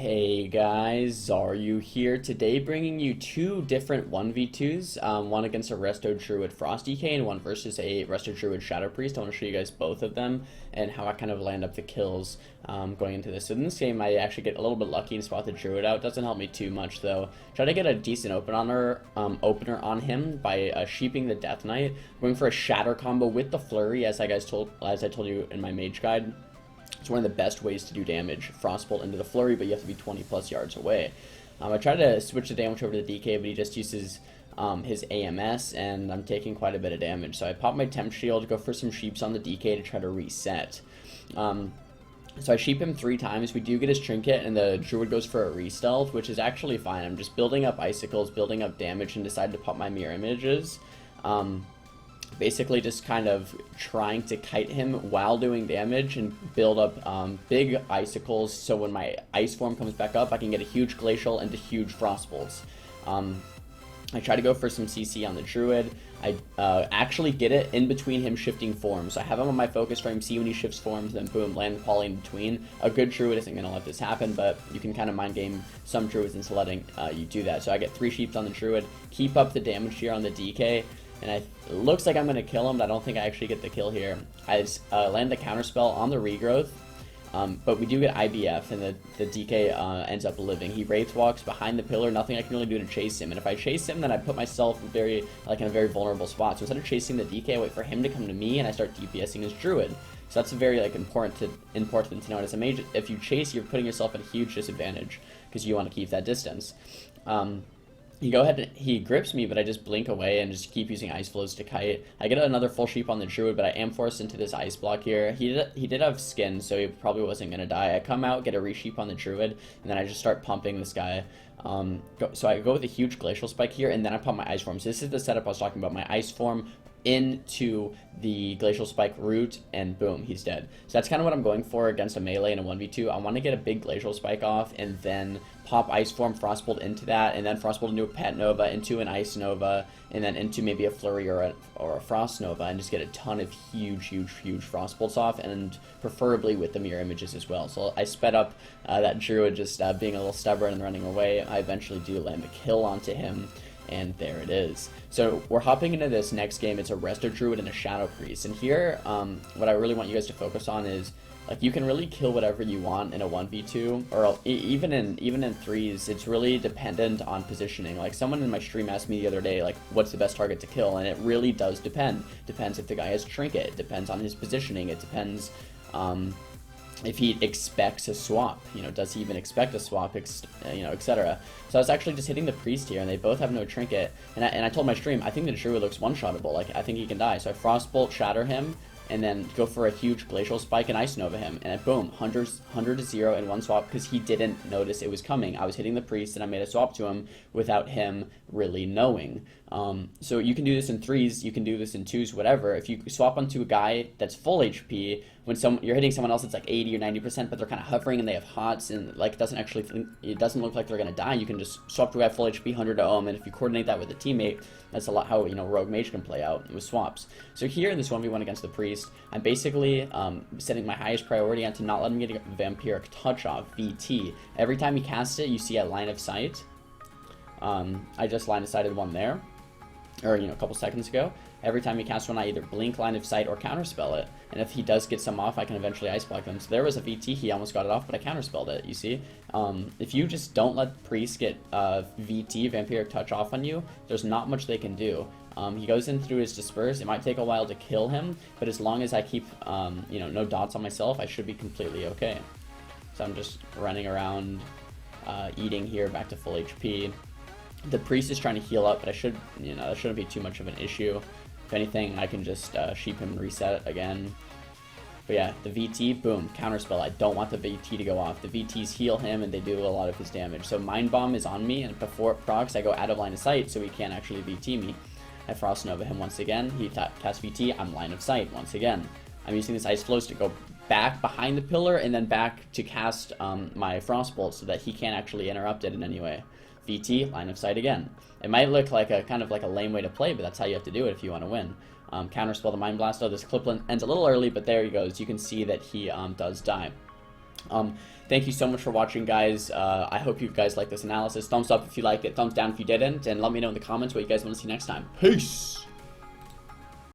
Hey guys, Xaryu here. Today bringing you two different 1v2s, one against a Resto Druid Frost DK and one versus a Resto Druid Shadow Priest. I want to show you guys both of them and how I kind of land up the kills going into this. So in this game, I actually get a little bit lucky and spot the Druid out. Doesn't help me too much though. Try to get a decent opener on him by sheeping the Death Knight, going for a Shatter combo with the Flurry, as I told you in my Mage guide. It's one of the best ways to do damage, Frostbolt into the Flurry, but you have to be 20 plus yards away. I tried to switch the damage over to the DK, but he just uses his AMS, and I'm taking quite a bit of damage. So I pop my Temp Shield, go for some Sheeps on the DK to try to reset. So I sheep him 3 times. We do get his Trinket, and the Druid goes for a re-stealth, which is actually fine. I'm just building up Icicles, building up damage, and decided to pop my Mirror Images. Basically just kind of trying to kite him while doing damage and build up big Icicles, so when my Ice form comes back up, I can get a huge Glacial into huge Frostbolts. I try to go for some CC on the Druid. I actually get it in between him shifting forms. So I have him on my focus frame, see when he shifts forms, then boom, land the poly in between. A good Druid isn't going to let this happen, but you can kind of mind game some Druids into letting you do that. So I get 3 Sheeps on the Druid, keep up the damage here on the DK, and it looks like I'm going to kill him, but I don't think I actually get the kill here. I land the counterspell on the regrowth, but we do get IBF, and the DK ends up living. He Wraith Walks behind the pillar, nothing I can really do to chase him, and if I chase him, then I put myself in a very vulnerable spot. So instead of chasing the DK, I wait for him to come to me, and I start DPSing his Druid. So that's very important to note. As a mage, if you chase, you're putting yourself at a huge disadvantage, because you want to keep that distance. He grips me, but I just blink away and just keep using Ice Flows to kite. I get another full Sheep on the Druid, but I am forced into this Ice block here. He did have skin, so he probably wasn't going to die. I come out, get a re-sheep on the Druid, and then I just start pumping this guy. So I go with a huge Glacial Spike here, and then I pump my Ice Form. So this is the setup I was talking about. My Ice Form into the Glacial Spike root, and boom, he's dead. So that's kind of what I'm going for against a melee in a 1v2. I want to get a big Glacial Spike off, and then pop Ice Form Frostbolt into that, and then Frostbolt into a Pet Nova, into an Ice Nova, and then into maybe a Flurry or a Frost Nova, and just get a ton of huge Frostbolts off, and preferably with the Mirror Images as well. So I sped up that Druid just being a little stubborn and running away. I eventually do land the kill onto him, and there it is. So we're hopping into this next game. It's a Resto Druid and a Shadow Priest, and here what I really want you guys to focus on is, like, you can really kill whatever you want in a 1v2, or even in 3s. It's really dependent on positioning. Like, someone in my stream asked me the other day, like, what's the best target to kill, and it really does depend. Depends if the guy has Trinket, it depends on his positioning, it depends if he expects a swap, does he even expect a swap, etc. So I was actually just hitting the Priest here, and they both have no Trinket, and I told my stream, I think the Druid looks one-shottable, like, I think he can die. So I Frostbolt, Shatter him, and then go for a huge Glacial Spike and Ice Nova him, and boom, 100 to 0 in one swap, because he didn't notice it was coming. I was hitting the Priest, and I made a swap to him without him really knowing. So you can do this in 3s, you can do this in 2s, whatever. If you swap onto a guy that's full HP, when you're hitting someone else that's like 80 or 90%, but they're kind of hovering and they have HOTS, and like it doesn't look like they're gonna die, you can just swap to a guy full HP, 100 to ohm, and if you coordinate that with a teammate, that's a lot how Rogue Mage can play out with swaps. So here in this 1v1 against the Priest, I'm basically setting my highest priority on to not let him get a Vampiric Touch off, VT. Every time he casts it, you see a line of sight. I just line of sighted one there, or a couple seconds ago. Every time he casts one, I either blink, line of sight, or counterspell it. And if he does get some off, I can eventually ice block them. So there was a VT, he almost got it off, but I counterspelled it, you see? If you just don't let Priest get VT, Vampiric Touch, off on you, there's not much they can do. He goes in through his Disperse. It might take a while to kill him, but as long as I keep, no dots on myself, I should be completely okay. So I'm just running around, eating here, back to full HP. The Priest is trying to heal up, but that shouldn't be too much of an issue. If anything, I can just sheep him and reset again. But yeah, the VT, boom, counterspell. I don't want the VT to go off. The VTs heal him, and they do a lot of his damage. So Mind Bomb is on me, and before it procs, I go out of line of sight, so he can't actually VT me. I Frost Nova him once again. He casts VT, I'm line of sight once again. I'm using this Ice Flows to go back behind the pillar, and then back to cast my Frostbolt so that he can't actually interrupt it in any way. VT, line of sight again. It might look like a kind of like a lame way to play, but that's how you have to do it if you want to win. Counterspell the Mind Blast. Oh, this clip ends a little early, but there he goes. You can see that he does die. Thank you so much for watching, guys. I hope you guys liked this analysis. Thumbs up if you liked it, thumbs down if you didn't, and let me know in the comments what you guys want to see next time. Peace!